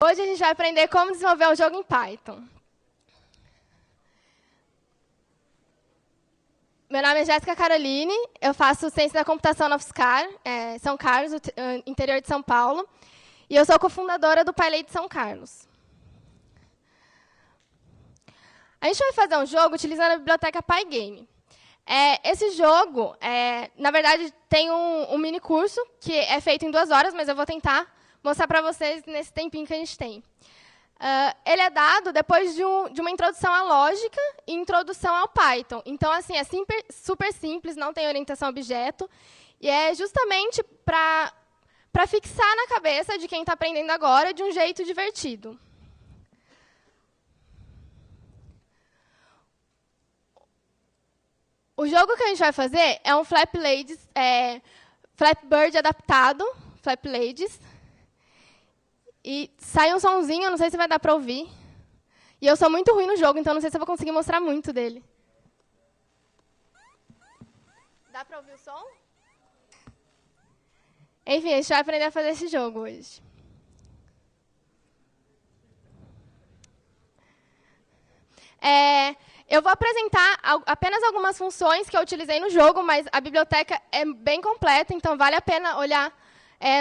Hoje a gente vai aprender como desenvolver um jogo em Python. Meu nome é Jéssica Caroline, eu faço Ciência da Computação na UFSCar, São Carlos, interior de São Paulo, e eu sou cofundadora do PyLay de São Carlos. A gente vai fazer um jogo utilizando a biblioteca Pygame. Esse jogo, na verdade, tem um mini curso que é feito em 2 horas, mas eu vou tentar mostrar para vocês nesse tempinho que a gente tem. Ele é dado depois de uma introdução à lógica e introdução ao Python. Então, assim, é super simples, não tem orientação a objeto, e é justamente para fixar na cabeça de quem está aprendendo agora de um jeito divertido. O jogo que a gente vai fazer é um Flappy Bird adaptado, Flappy Ladies. E sai um sonzinho, não sei se vai dar para ouvir. E eu sou muito ruim no jogo, então não sei se eu vou conseguir mostrar muito dele. Dá para ouvir o som? Enfim, a gente vai aprender a fazer esse jogo hoje. Eu vou apresentar apenas algumas funções que eu utilizei no jogo, mas a biblioteca é bem completa, então vale a pena olhar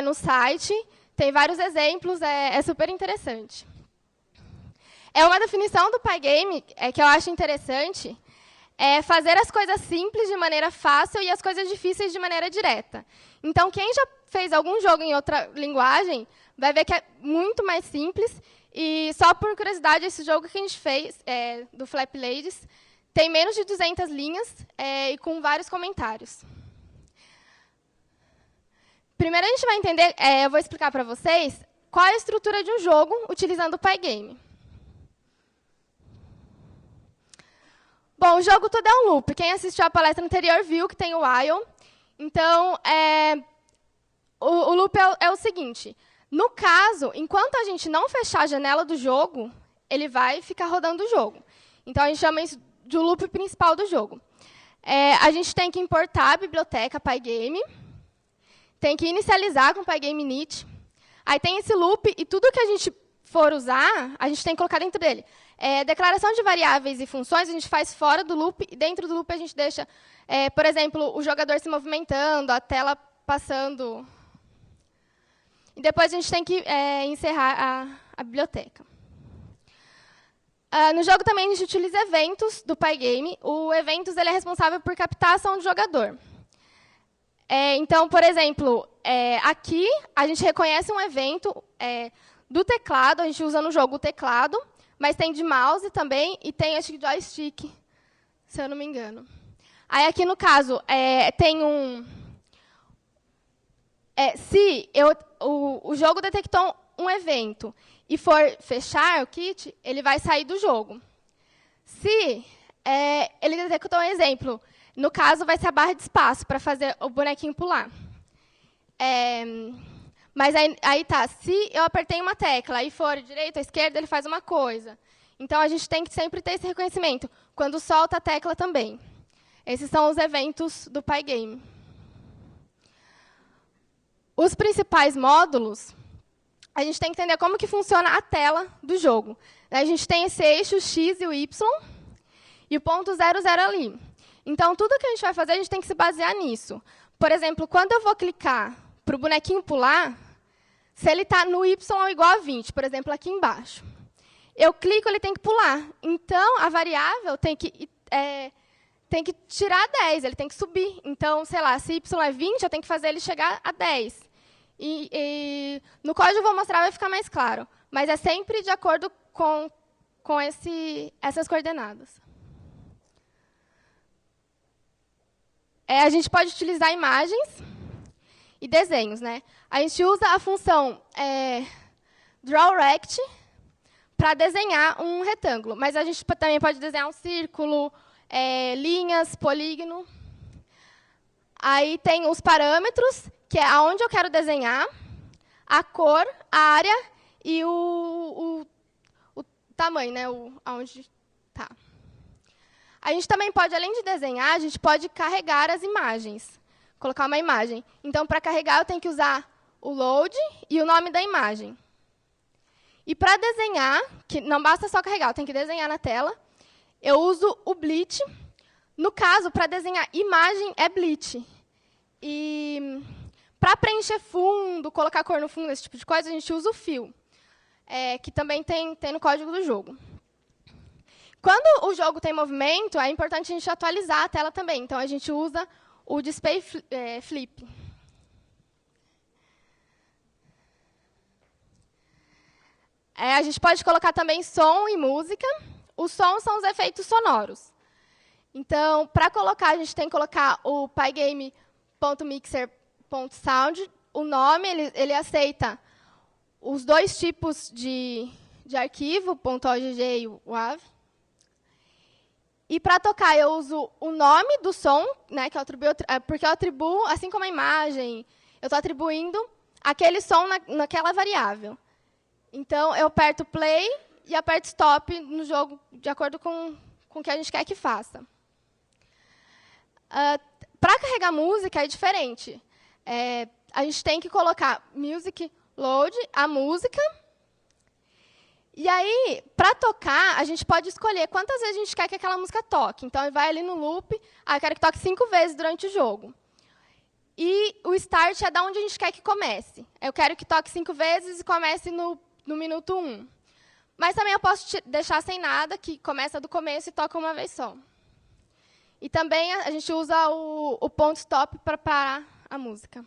no site. Tem vários exemplos, é super interessante. Uma definição do Pygame que eu acho interessante é fazer as coisas simples de maneira fácil e as coisas difíceis de maneira direta. Então, quem já fez algum jogo em outra linguagem vai ver que é muito mais simples. E, só por curiosidade, esse jogo que a gente fez, do Flappy Ladies, tem menos de 200 linhas e com vários comentários. Primeiro, a gente vai entender, eu vou explicar para vocês qual é a estrutura de um jogo utilizando o Pygame. Bom, o jogo todo é um loop. Quem assistiu à palestra anterior viu que tem o while. Então, o loop é o seguinte. No caso, enquanto a gente não fechar a janela do jogo, ele vai ficar rodando o jogo. Então, a gente chama isso de o loop principal do jogo. A gente tem que importar a biblioteca Pygame. Tem que inicializar com o Pygame init. Aí tem esse loop, e tudo que a gente for usar, a gente tem que colocar dentro dele. Declaração de variáveis e funções a gente faz fora do loop, e dentro do loop a gente deixa, por exemplo, o jogador se movimentando, a tela passando. E depois a gente tem que encerrar a biblioteca. No jogo também a gente utiliza eventos do Pygame. O eventos ele é responsável por captar a ação do jogador. Então, por exemplo, aqui a gente reconhece um evento do teclado, a gente usa no jogo o teclado, mas tem de mouse também e tem, acho que, joystick, se eu não me engano. Aí, aqui, no caso, tem se o jogo detectou um evento e for fechar o kit, ele vai sair do jogo. Se ele detectou um exemplo, no caso, vai ser a barra de espaço para fazer o bonequinho pular. Mas aí tá, se eu apertei uma tecla e for direita ou esquerda, ele faz uma coisa. Então, a gente tem que sempre ter esse reconhecimento, quando solta a tecla também. Esses são os eventos do Pygame. Os principais módulos, a gente tem que entender como que funciona a tela do jogo. A gente tem esse eixo X e o Y, e o ponto 00 ali. Então, tudo que a gente vai fazer, a gente tem que se basear nisso. Por exemplo, quando eu vou clicar para o bonequinho pular, se ele está no y ou igual a 20, por exemplo, aqui embaixo, eu clico, ele tem que pular. Então, a variável tem que tirar 10, ele tem que subir. Então, sei lá, se y é 20, eu tenho que fazer ele chegar a 10. E no código eu vou mostrar, vai ficar mais claro. Mas é sempre de acordo com essas coordenadas. A gente pode utilizar imagens e desenhos, né? A gente usa a função drawRect para desenhar um retângulo. Mas a gente também pode desenhar um círculo, linhas, polígono. Aí tem os parâmetros, que é aonde eu quero desenhar, a cor, a área e o tamanho, né? Aonde está. A gente também pode, além de desenhar, a gente pode carregar as imagens, colocar uma imagem. Então, para carregar, eu tenho que usar o load e o nome da imagem. E para desenhar, que não basta só carregar, eu tenho que desenhar na tela, eu uso o Bleach. No caso, para desenhar imagem, é Bleach. E para preencher fundo, colocar cor no fundo, esse tipo de coisa, a gente usa o Fill, que também tem no código do jogo. Quando o jogo tem movimento, é importante a gente atualizar a tela também. Então, a gente usa o Display Flip. A gente pode colocar também som e música. Os sons são os efeitos sonoros. Então, para colocar, a gente tem que colocar o pygame.mixer.sound. O nome, ele aceita os dois tipos de arquivo, .ogg e o WAV. E para tocar, eu uso o nome do som, né, que eu atribuo, porque eu atribuo, assim como a imagem, eu estou atribuindo aquele som naquela variável. Então, eu aperto play e aperto stop no jogo, de acordo com o que a gente quer que faça. Para carregar música, é diferente. A gente tem que colocar music load, a música. E aí, para tocar, a gente pode escolher quantas vezes a gente quer que aquela música toque. Então, ele vai ali no loop, eu quero que toque 5 vezes durante o jogo. E o start é da onde a gente quer que comece. Eu quero que toque 5 vezes e comece no minuto 1. Mas também eu posso deixar sem nada, que começa do começo e toca uma vez só. E também a gente usa o ponto stop para parar a música.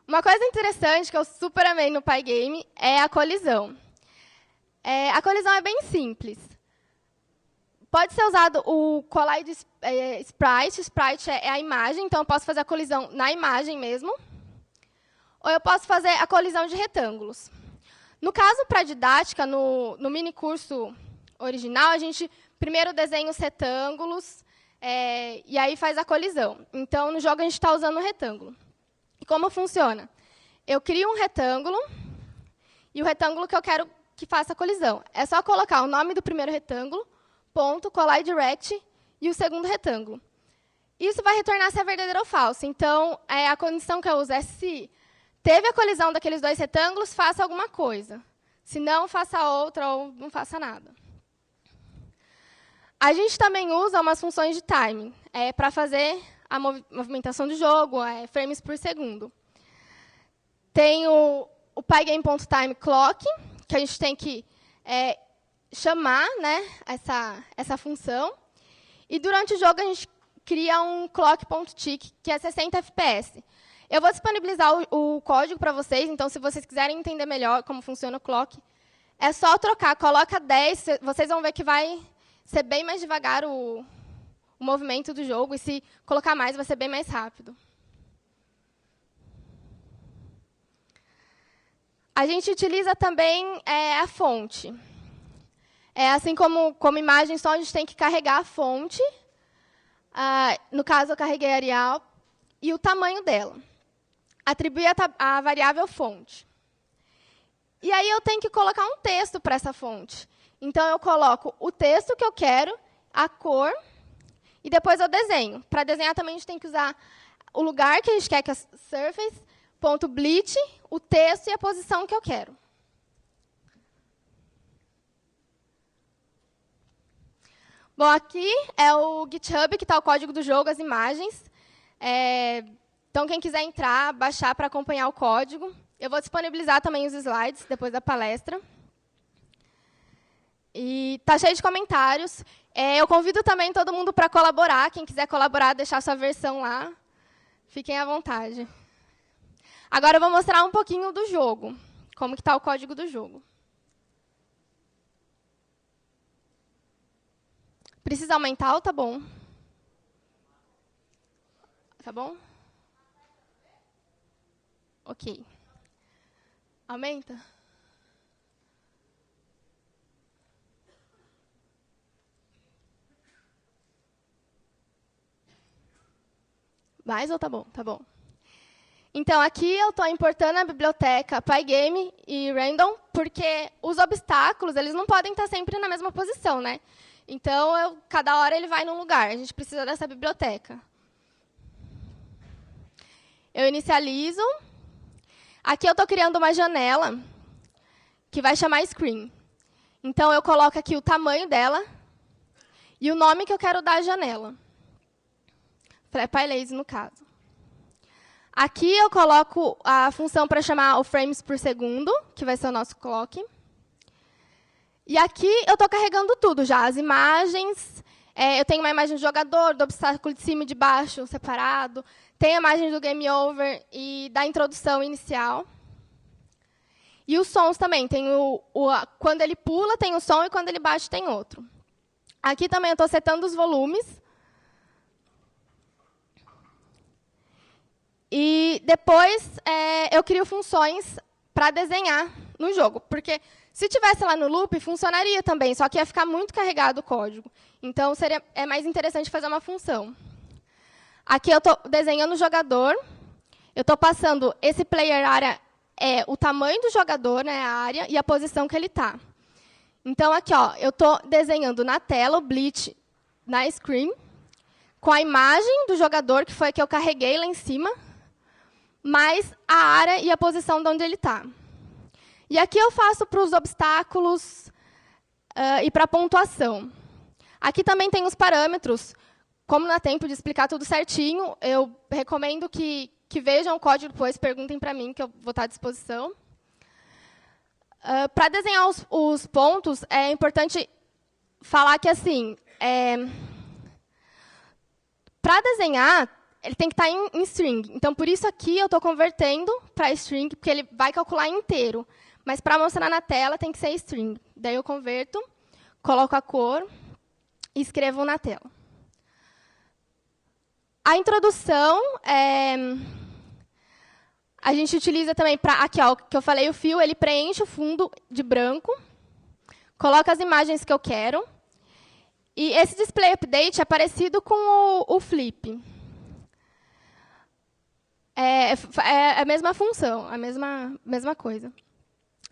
Uma coisa interessante que eu super amei no Pygame é a colisão. A colisão é bem simples. Pode ser usado o Collide Sprite. Sprite é a imagem, então eu posso fazer a colisão na imagem mesmo. Ou eu posso fazer a colisão de retângulos. No caso, para a didática, no mini curso original, a gente primeiro desenha os retângulos e aí faz a colisão. Então, no jogo, a gente está usando o retângulo. E como funciona? Eu crio um retângulo e o retângulo que eu quero que faça a colisão. É só colocar o nome do primeiro retângulo, ponto, collide rect e o segundo retângulo. Isso vai retornar se é verdadeiro ou falso. Então, a condição que eu uso é se teve a colisão daqueles dois retângulos, faça alguma coisa. Se não, faça outra ou não faça nada. A gente também usa umas funções de timing para fazer a movimentação do jogo, frames por segundo. Tem o pygame.timeClock, que a gente tem que chamar, né, essa função. E durante o jogo, a gente cria um clock.tick, que é 60 FPS. Eu vou disponibilizar o código para vocês, então, se vocês quiserem entender melhor como funciona o clock, é só trocar, coloca 10, vocês vão ver que vai ser bem mais devagar o movimento do jogo, e se colocar mais, vai ser bem mais rápido. A gente utiliza também a fonte. Assim como imagem, só a gente tem que carregar a fonte. No caso, eu carreguei a Arial, e o tamanho dela. Atribuir a variável fonte. E aí, eu tenho que colocar um texto para essa fonte. Então, eu coloco o texto que eu quero, a cor, e depois eu desenho. Para desenhar, também a gente tem que usar o lugar que a gente quer que a surface.bleach, o texto e a posição que eu quero. Bom, aqui é o GitHub, que está o código do jogo, as imagens. Então, quem quiser entrar, baixar para acompanhar o código. Eu vou disponibilizar também os slides depois da palestra. E está cheio de comentários. Eu convido também todo mundo para colaborar. Quem quiser colaborar, deixar sua versão lá. Fiquem à vontade. Agora, eu vou mostrar um pouquinho do jogo. Como que está o código do jogo. Precisa aumentar ou tá bom? Tá bom? Ok. Aumenta? Mais ou tá bom? Tá bom. Então, aqui eu estou importando a biblioteca Pygame e Random, porque os obstáculos eles não podem estar sempre na mesma posição, né? Então, cada hora ele vai num lugar. A gente precisa dessa biblioteca. Eu inicializo. Aqui eu estou criando uma janela que vai chamar screen. Então, eu coloco aqui o tamanho dela e o nome que eu quero dar à janela. FlatPyLazy, no caso. Aqui eu coloco a função para chamar o frames por segundo, que vai ser o nosso clock. E aqui eu estou carregando tudo já, as imagens. Eu tenho uma imagem do jogador, do obstáculo de cima e de baixo, separado. Tem a imagem do game over e da introdução inicial. E os sons também. Tem quando ele pula, tem um som, e quando ele bate, tem outro. Aqui também eu estou setando os volumes. E depois eu crio funções para desenhar no jogo. Porque se tivesse lá no loop, funcionaria também, só que ia ficar muito carregado o código. Então, é mais interessante fazer uma função. Aqui eu estou desenhando o jogador. Eu estou passando esse player area, o tamanho do jogador, né, a área, e a posição que ele está. Então, aqui, ó, eu estou desenhando na tela o bleach na screen, com a imagem do jogador, que foi a que eu carreguei lá em cima, mais a área e a posição de onde ele está. E aqui eu faço para os obstáculos e para a pontuação. Aqui também tem os parâmetros. Como não dá tempo de explicar tudo certinho, eu recomendo que vejam o código depois, perguntem para mim, que eu vou estar à disposição. Para desenhar os pontos, é importante falar que, assim, para desenhar, ele tem que estar em string. Então, por isso aqui eu estou convertendo para string, porque ele vai calcular inteiro. Mas para mostrar na tela, tem que ser string. Daí eu converto, coloco a cor e escrevo na tela. A introdução, a gente utiliza também para... Aqui, ó, que eu falei, o fio, ele preenche o fundo de branco, coloca as imagens que eu quero. E esse display update é parecido com o flip. É a mesma função, a mesma coisa.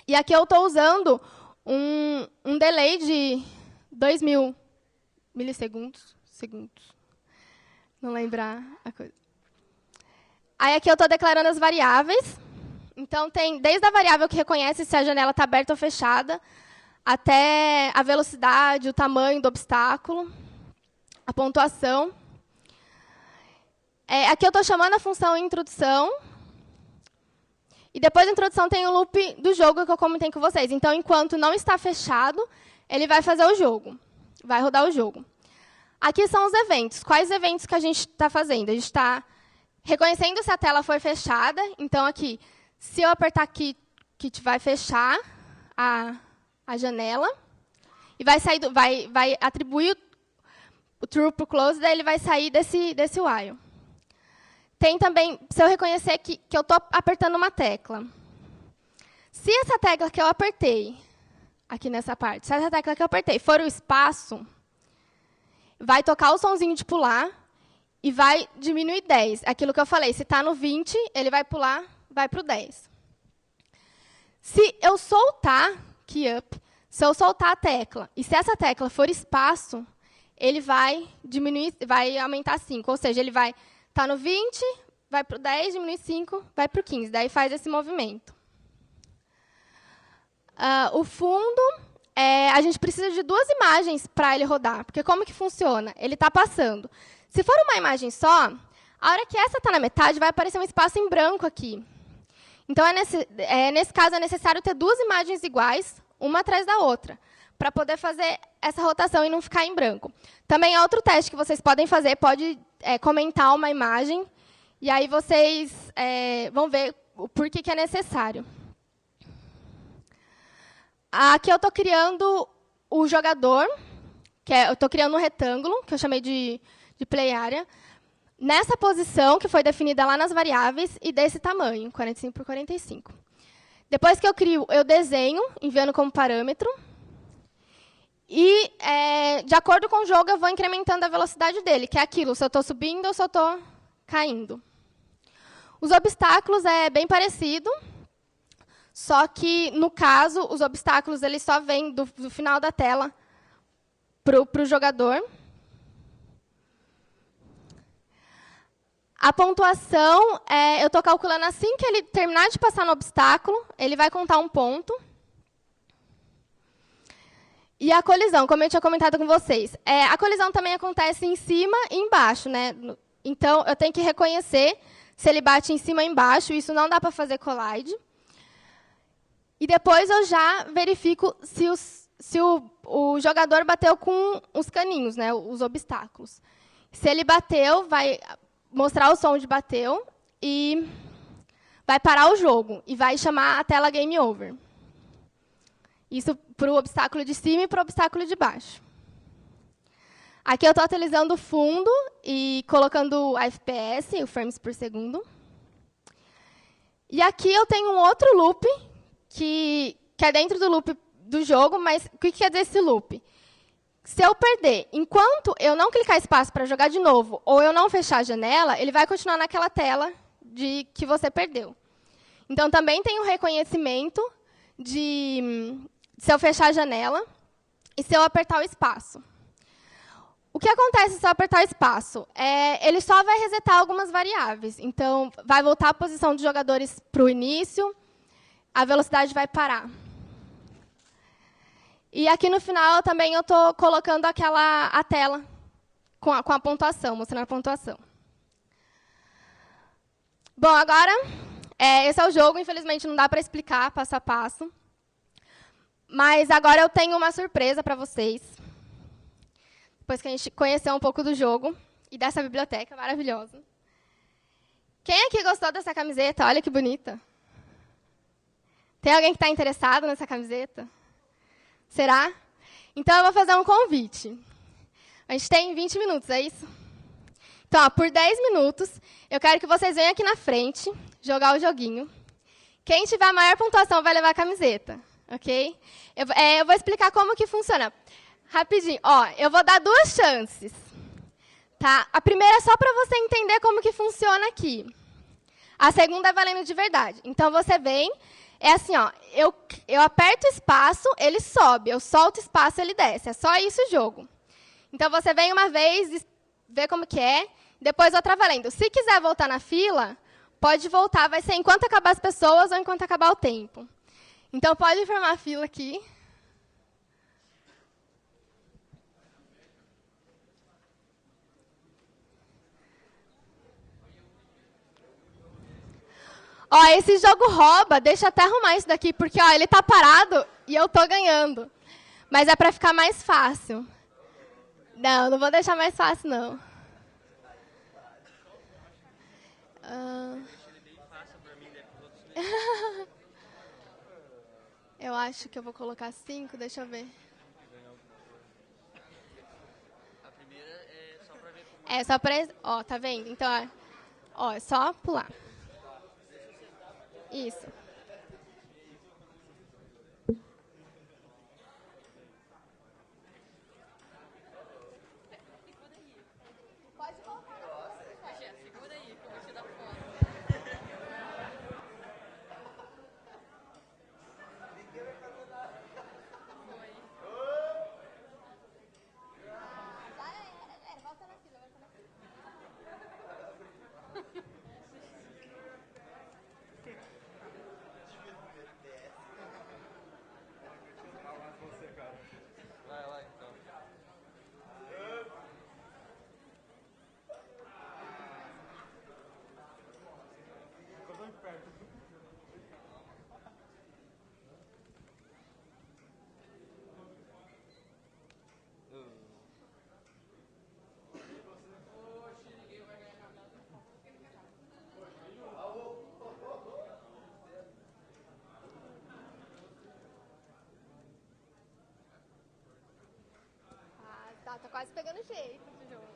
E aqui eu estou usando um delay de 2.000 milissegundos. Não lembrar a coisa. Aí aqui eu estou declarando as variáveis. Então, tem desde a variável que reconhece se a janela está aberta ou fechada, até a velocidade, o tamanho do obstáculo, a pontuação. Aqui eu estou chamando a função introdução. E depois da introdução tem o loop do jogo que eu comentei com vocês. Então, enquanto não está fechado, ele vai fazer o jogo. Vai rodar o jogo. Aqui são os eventos. Quais eventos que a gente está fazendo? A gente está reconhecendo se a tela for fechada. Então, aqui, se eu apertar aqui, Kit vai fechar a janela. E vai atribuir o true para o close, daí ele vai sair desse while. Tem também, se eu reconhecer que eu estou apertando uma tecla. Se essa tecla que eu apertei, aqui nessa parte, se essa tecla que eu apertei for o espaço, vai tocar o sonzinho de pular e vai diminuir 10. Aquilo que eu falei, se está no 20, ele vai pular, vai para o 10. Se eu soltar, key up, se eu soltar a tecla, e se essa tecla for espaço, ele vai diminuir, vai aumentar 5. Ou seja, ele vai estar no 20, vai para o 10, diminui 5, vai para o 15. Daí faz esse movimento. O fundo, a gente precisa de 2 imagens para ele rodar. Porque como que funciona? Ele está passando. Se for uma imagem só, a hora que essa está na metade, vai aparecer um espaço em branco aqui. Então, nesse caso, é necessário ter 2 imagens iguais, uma atrás da outra, para poder fazer essa rotação e não ficar em branco. Também é outro teste que vocês podem fazer, pode comentar uma imagem, e aí vocês vão ver o porquê que é necessário. Aqui eu estou criando o jogador, eu estou criando um retângulo, que eu chamei de play area, nessa posição que foi definida lá nas variáveis e desse tamanho, 45 por 45. Depois que eu crio, eu desenho, enviando como parâmetro. E, de acordo com o jogo, eu vou incrementando a velocidade dele, que é aquilo, se eu estou subindo ou se eu estou caindo. Os obstáculos é bem parecido, só que, no caso, os obstáculos eles só vêm do final da tela para o jogador. A pontuação, eu estou calculando assim que ele terminar de passar no obstáculo, ele vai contar um ponto. E a colisão, como eu tinha comentado com vocês, a colisão também acontece em cima e embaixo, né? Então, eu tenho que reconhecer se ele bate em cima ou embaixo, isso não dá para fazer collide. E depois eu já verifico se o jogador bateu com os caninhos, né, os obstáculos. Se ele bateu, vai mostrar o som de bateu e vai parar o jogo e vai chamar a tela Game Over. Isso para o obstáculo de cima e para o obstáculo de baixo. Aqui eu estou atualizando o fundo e colocando o FPS, o frames por segundo. E aqui eu tenho um outro loop, que é dentro do loop do jogo, mas o que quer dizer esse loop? Se eu perder, enquanto eu não clicar espaço para jogar de novo, ou eu não fechar a janela, ele vai continuar naquela tela de que você perdeu. Então, também tem um reconhecimento de se eu fechar a janela e se eu apertar o espaço. O que acontece se eu apertar o espaço? Ele só vai resetar algumas variáveis. Então, vai voltar a posição dos jogadores para o início, a velocidade vai parar. E aqui no final também eu estou colocando a tela com a pontuação, mostrando a pontuação. Bom, agora, esse é o jogo. Infelizmente, não dá para explicar passo a passo. Mas agora eu tenho uma surpresa para vocês. Depois que a gente conheceu um pouco do jogo e dessa biblioteca maravilhosa. Quem aqui gostou dessa camiseta? Olha que bonita. Tem alguém que está interessado nessa camiseta? Será? Então, eu vou fazer um convite. A gente tem 20 minutos, é isso? Então, por 10 minutos, eu quero que vocês venham aqui na frente, jogar o joguinho. Quem tiver a maior pontuação vai levar a camiseta, ok? Eu vou explicar como que funciona. Rapidinho. Eu vou dar 2 chances. Tá? A primeira é só para você entender como que funciona aqui. A segunda é valendo de verdade. Então, você vem... É assim, eu aperto o espaço, ele sobe. Eu solto o espaço, ele desce. É só isso o jogo. Então, você vem uma vez, vê como que é, depois outra valendo. Se quiser voltar na fila, pode voltar. Vai ser enquanto acabar as pessoas ou enquanto acabar o tempo. Então, pode formar a fila aqui. Esse jogo rouba, deixa eu até arrumar isso daqui, porque ele está parado e eu estou ganhando. Mas é para ficar mais fácil. Não vou deixar mais fácil, não. Eu acho que eu vou colocar 5, deixa eu ver. A primeira é só para ver como... É só para... tá vendo? Então, é só pular. Isso. Pode colocar. Segura aí, que eu vou tirar foto. Volta na fila, volta na fila. Vai lá, então. Tá quase pegando jeito esse jogo.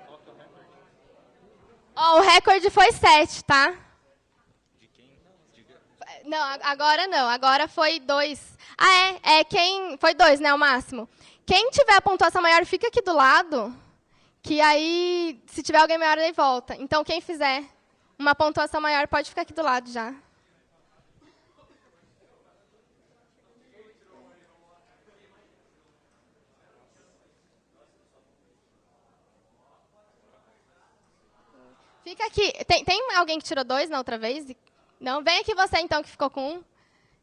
Qual que é o recorde? O recorde foi 7, tá? De quem? Não, agora não. Agora foi 2. Quem... Foi 2, né, o máximo. Quem tiver a pontuação maior, fica aqui do lado, que aí, se tiver alguém maior, ele volta. Então, quem fizer uma pontuação maior, pode ficar aqui do lado já. Fica aqui. Tem alguém que tirou 2 na outra vez? Não? Vem aqui você, então, que ficou com 1.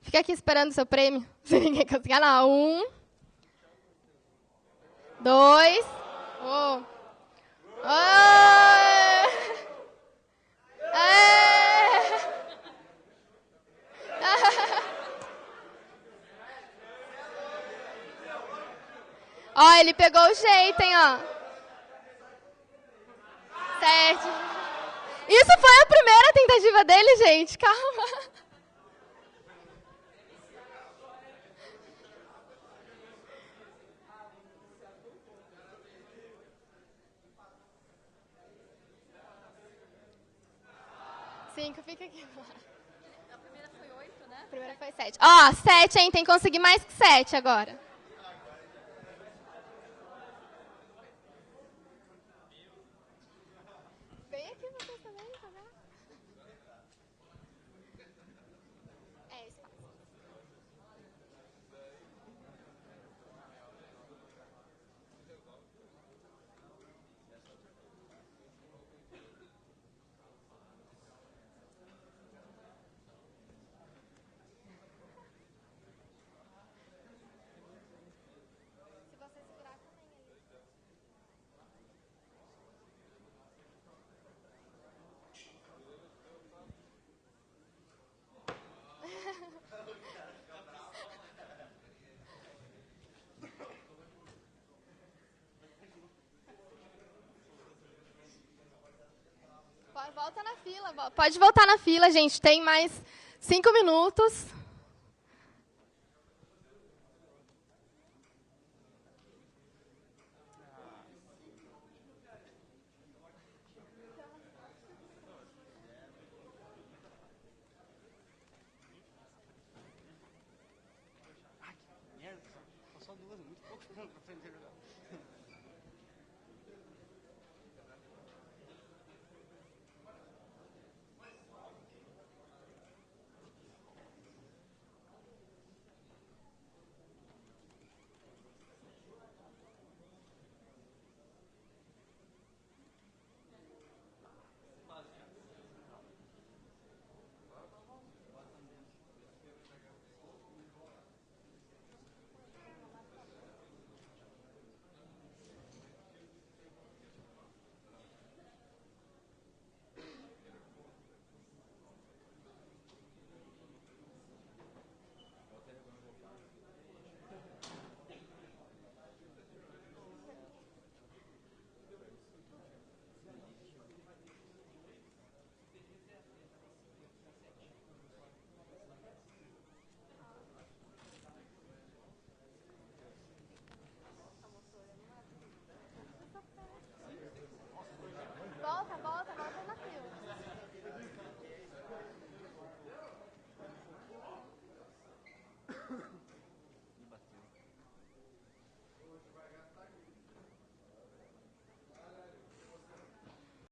Fica aqui esperando o seu prêmio. Se ninguém conseguir. Lá, 1. 2. Oh. Ó, ele pegou o jeito, hein, ó. Certo. Isso foi a primeira tentativa dele, gente. Calma. Cinco, fica aqui. A primeira foi 8, né? A primeira foi 7. Ó, 7, hein? Tem que conseguir mais que 7 agora. Vem aqui vocês também, tá vendo? É, espaço. Se você segurar também ali. Volta na fila. Pode voltar na fila, gente. Tem mais 5 minutos. Merda, só 2, muito pouco pra aprender a jogar.